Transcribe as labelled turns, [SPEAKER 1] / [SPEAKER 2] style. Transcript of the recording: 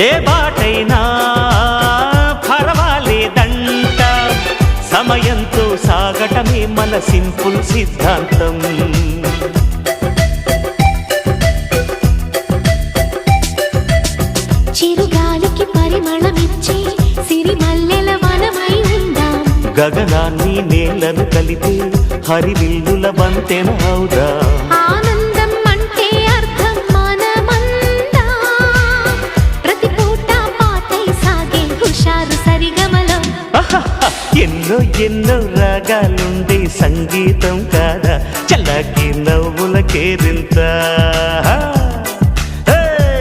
[SPEAKER 1] ఏ బాటైనా పర్వాలేదంట, సమయంతో సాగటమే మన సింపుల్ సిద్ధాంతం.
[SPEAKER 2] చిరుగాలికి పరిమళమిచ్చే సిరిమల్లెల వనమై ఉందాం,
[SPEAKER 1] గగనాన్ని నేలను కలిపే హరివిల్లుల వంతెన అవుదాం.
[SPEAKER 2] ఆనందం అంటే అర్థం మనమందా, ప్రతి పూట పాటై సాగే హుషారు సరిగమలో.
[SPEAKER 1] ఎన్నో ఎన్నో రాగాలుండే సంగీతం కాదా, చల్లకి నవ్వుల కేరింత.